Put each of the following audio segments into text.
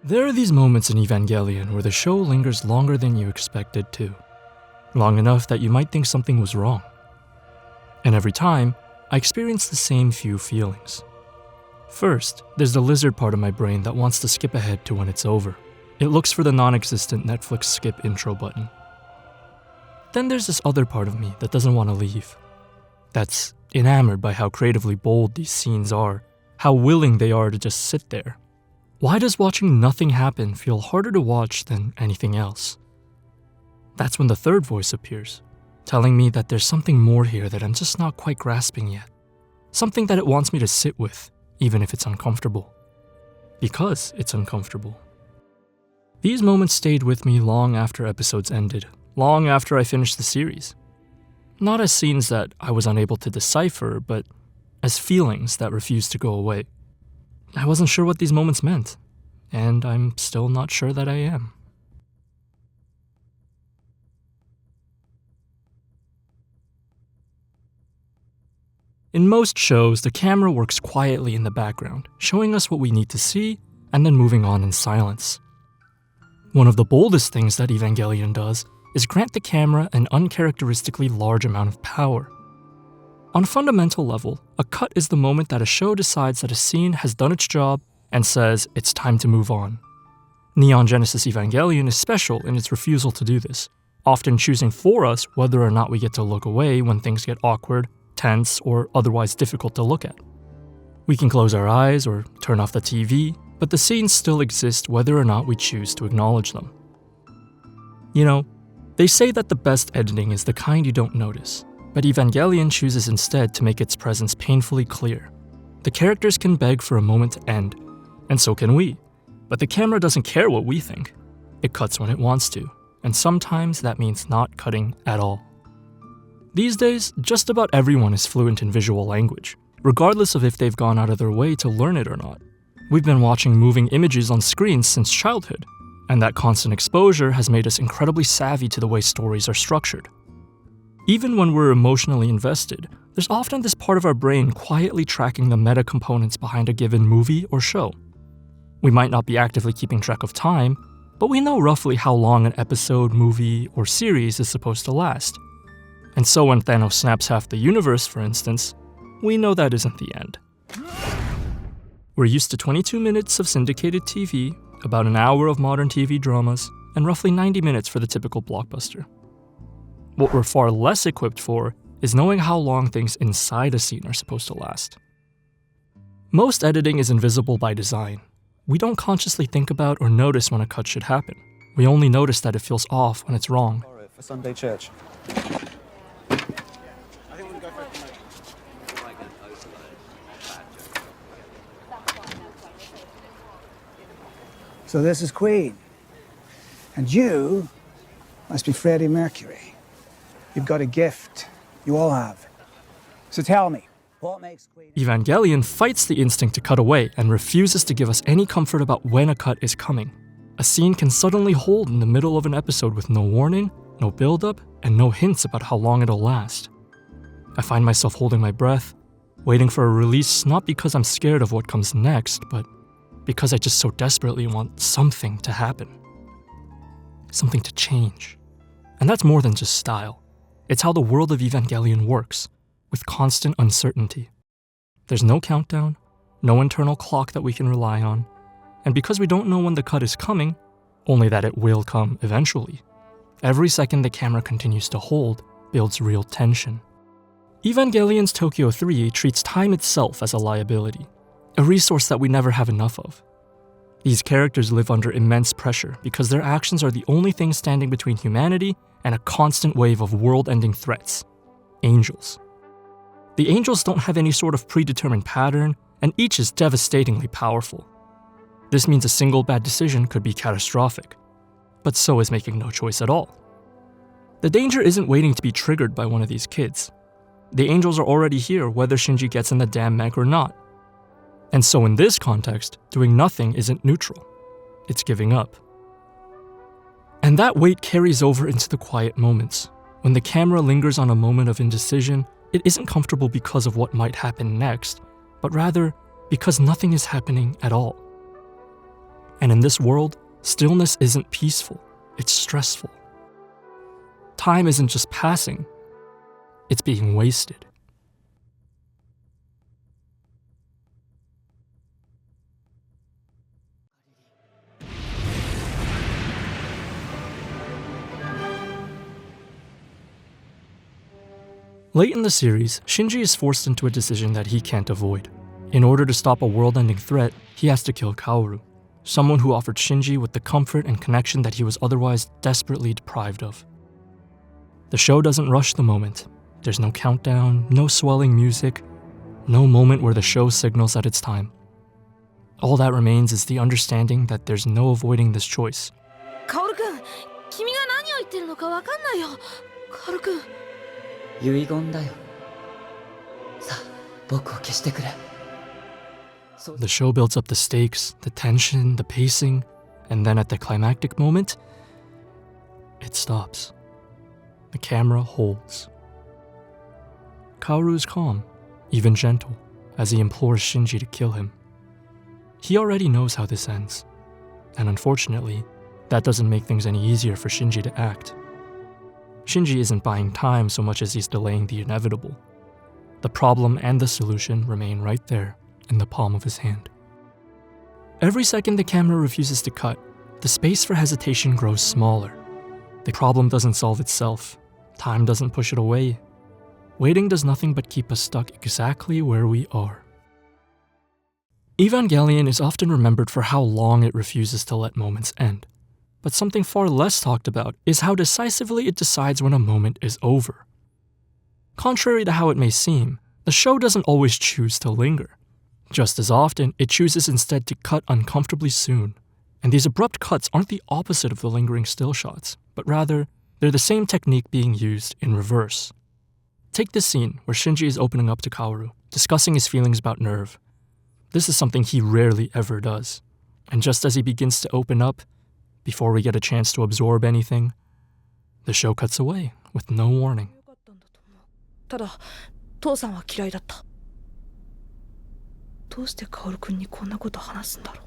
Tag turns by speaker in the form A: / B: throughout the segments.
A: There are these moments in Evangelion where the show lingers longer than you expected to. Long enough that you might think something was wrong. And every time, I experience the same few feelings. First, there's the lizard part of my brain that wants to skip ahead to when it's over. It looks for the non-existent Netflix skip intro button. Then there's this other part of me that doesn't want to leave. That's enamored by how creatively bold these scenes are, how willing they are to just sit there. Why does watching nothing happen feel harder to watch than anything else? That's when the third voice appears, telling me that there's something more here that I'm just not quite grasping yet. Something that it wants me to sit with, even if it's uncomfortable. Because it's uncomfortable. These moments stayed with me long after episodes ended, long after I finished the series. Not as scenes that I was unable to decipher, but as feelings that refused to go away. I wasn't sure what these moments meant, and I'm still not sure that I am. In most shows, the camera works quietly in the background, showing us what we need to see, and then moving on in silence. One of the boldest things that Evangelion does is grant the camera an uncharacteristically large amount of power. On a fundamental level, a cut is the moment that a show decides that a scene has done its job and says it's time to move on. Neon Genesis Evangelion is special in its refusal to do this, often choosing for us whether or not we get to look away when things get awkward, tense, or otherwise difficult to look at. We can close our eyes or turn off the TV, but the scenes still exist whether or not we choose to acknowledge them. You know, they say that the best editing is the kind you don't notice. But Evangelion chooses instead to make its presence painfully clear. The characters can beg for a moment to end, and so can we. But the camera doesn't care what we think. It cuts when it wants to, and sometimes that means not cutting at all. These days, just about everyone is fluent in visual language, regardless of if they've gone out of their way to learn it or not. We've been watching moving images on screens since childhood, and that constant exposure has made us incredibly savvy to the way stories are structured. Even when we're emotionally invested, there's often this part of our brain quietly tracking the meta components behind a given movie or show. We might not be actively keeping track of time, but we know roughly how long an episode, movie, or series is supposed to last. And so when Thanos snaps half the universe, for instance, we know that isn't the end. We're used to 22 minutes of syndicated TV, about an hour of modern TV dramas, and roughly 90 minutes for the typical blockbuster. What we're far less equipped for is knowing how long things inside a scene are supposed to last. Most editing is invisible by design. We don't consciously think about or notice when a cut should happen. We only notice that it feels off when it's wrong.
B: For Sunday church.
C: So this is Queen. And you must be Freddie Mercury. You've got a gift. You all have. So tell me, what makes Queen...
A: Evangelion fights the instinct to cut away and refuses to give us any comfort about when a cut is coming. A scene can suddenly hold in the middle of an episode with no warning, no build-up, and no hints about how long it'll last. I find myself holding my breath, waiting for a release not because I'm scared of what comes next, but because I just so desperately want something to happen. Something to change. And that's more than just style. It's how the world of Evangelion works, with constant uncertainty. There's no countdown, no internal clock that we can rely on, and because we don't know when the cut is coming, only that it will come eventually, every second the camera continues to hold builds real tension. Evangelion's Tokyo 3 treats time itself as a liability, a resource that we never have enough of. These characters live under immense pressure because their actions are the only thing standing between humanity and a constant wave of world-ending threats. Angels. The angels don't have any sort of predetermined pattern, and each is devastatingly powerful. This means a single bad decision could be catastrophic, but so is making no choice at all. The danger isn't waiting to be triggered by one of these kids. The angels are already here whether Shinji gets in the damn mech or not. And so in this context, doing nothing isn't neutral. It's giving up. And that weight carries over into the quiet moments. When the camera lingers on a moment of indecision, it isn't comfortable because of what might happen next, but rather because nothing is happening at all. And in this world, stillness isn't peaceful, it's stressful. Time isn't just passing, it's being wasted. Late in the series, Shinji is forced into a decision that he can't avoid. In order to stop a world-ending threat, he has to kill Kaoru, someone who offered Shinji with the comfort and connection that he was otherwise desperately deprived of. The show doesn't rush the moment. There's no countdown, no swelling music, no moment where the show signals that it's time. All that remains is the understanding that there's no avoiding this choice.
B: カオルくん、君が何を言ってるのかわかんないよ。カオルくん。
D: 遺言だよ。さあ、僕を消してくれ。
A: The show builds up the stakes, the tension, the pacing, and then at the climactic moment, it stops. The camera holds. Kaoru is calm, even gentle, as he implores Shinji to kill him. He already knows how this ends, and unfortunately, that doesn't make things any easier for Shinji to act. Shinji isn't buying time so much as he's delaying the inevitable. The problem and the solution remain right there in the palm of his hand. Every second the camera refuses to cut, the space for hesitation grows smaller. The problem doesn't solve itself. Time doesn't push it away. Waiting does nothing but keep us stuck exactly where we are. Evangelion is often remembered for how long it refuses to let moments end. But something far less talked about is how decisively it decides when a moment is over. Contrary to how it may seem, the show doesn't always choose to linger. Just as often, it chooses instead to cut uncomfortably soon. And these abrupt cuts aren't the opposite of the lingering still shots, but rather, they're the same technique being used in reverse. Take this scene where Shinji is opening up to Kaoru, discussing his feelings about Nerve. This is something he rarely ever does. And just as he begins to open up, before we get a chance to absorb anything, the show cuts away with no warning.
B: ただ、父さんは嫌いだった。どうしてカオルくんにこんなこと話すんだろう。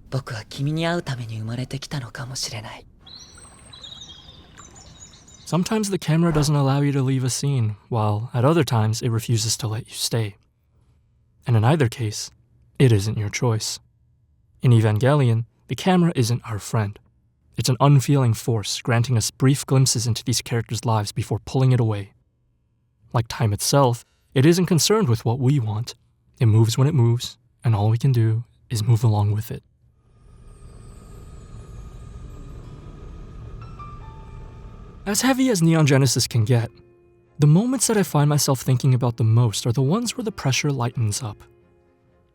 D: 僕は君に会うために生まれてきたのかもしれない。
A: Sometimes the camera doesn't allow you to leave a scene, while at other times it refuses to let you stay. And in either case, it isn't your choice. In Evangelion, the camera isn't our friend. It's an unfeeling force, granting us brief glimpses into these characters' lives before pulling it away. Like time itself, it isn't concerned with what we want. It moves when it moves, and all we can do is move along with it. As heavy as Neon Genesis can get, the moments that I find myself thinking about the most are the ones where the pressure lightens up.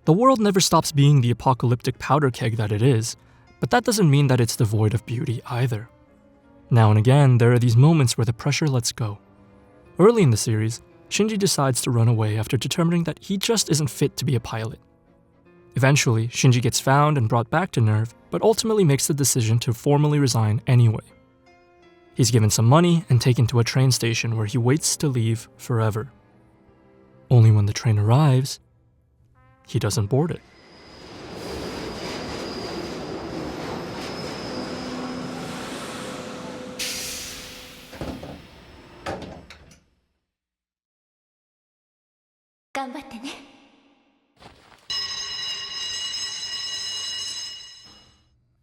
A: The world never stops being the apocalyptic powder keg that it is, but that doesn't mean that it's devoid of beauty either. Now and again, there are these moments where the pressure lets go. Early in the series, Shinji decides to run away after determining that he just isn't fit to be a pilot. Eventually, Shinji gets found and brought back to Nerve, but ultimately makes the decision to formally resign anyway. He's given some money and taken to a train station where he waits to leave forever. Only when the train arrives, he doesn't board it.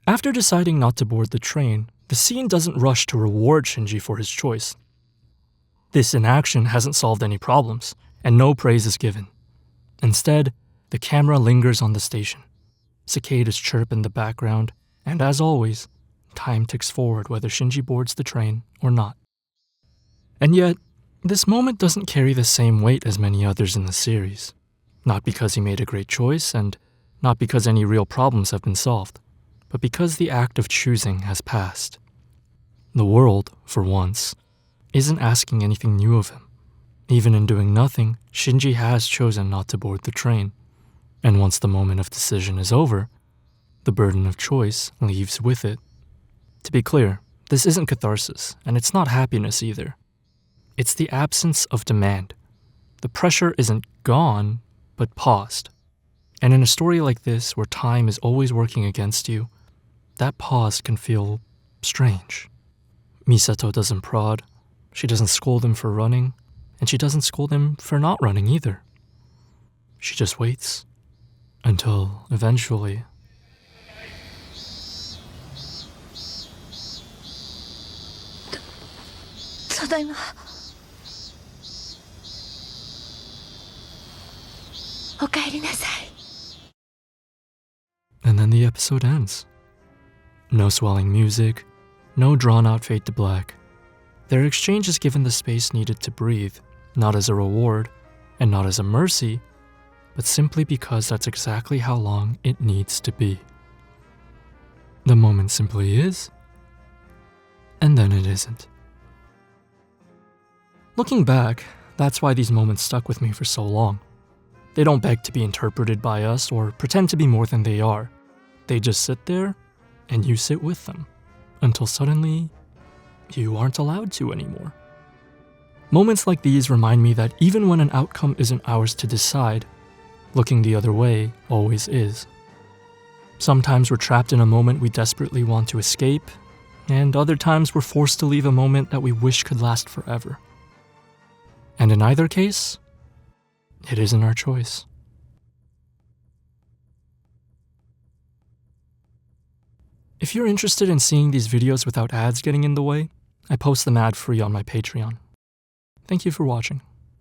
A: After deciding not to board the train, the scene doesn't rush to reward Shinji for his choice. This inaction hasn't solved any problems, and no praise is given. Instead, the camera lingers on the station. Cicadas chirp in the background, and as always, time ticks forward whether Shinji boards the train or not. And yet, this moment doesn't carry the same weight as many others in the series. Not because he made a great choice, and not because any real problems have been solved, but because the act of choosing has passed. The world, for once, isn't asking anything new of him. Even in doing nothing, Shinji has chosen not to board the train. And once the moment of decision is over, the burden of choice leaves with it. To be clear, this isn't catharsis, and it's not happiness either. It's the absence of demand. The pressure isn't gone, but paused. And in a story like this, where time is always working against you, that pause can feel strange. Misato doesn't prod, she doesn't scold him for running, and she doesn't scold him for not running either. She just waits until eventually.
B: Tadaima. Okaeri nasai.
A: And then the episode ends. No swelling music, no drawn-out fade to black. Their exchange is given the space needed to breathe, not as a reward, and not as a mercy, but simply because that's exactly how long it needs to be. The moment simply is, and then it isn't. Looking back, that's why these moments stuck with me for so long. They don't beg to be interpreted by us or pretend to be more than they are. They just sit there, and you sit with them, until suddenly, you aren't allowed to anymore. Moments like these remind me that even when an outcome isn't ours to decide, looking the other way always is. Sometimes we're trapped in a moment we desperately want to escape, and other times we're forced to leave a moment that we wish could last forever. And in either case, it isn't our choice. If you're interested in seeing these videos without ads getting in the way, I post them ad-free on my Patreon. Thank you for watching.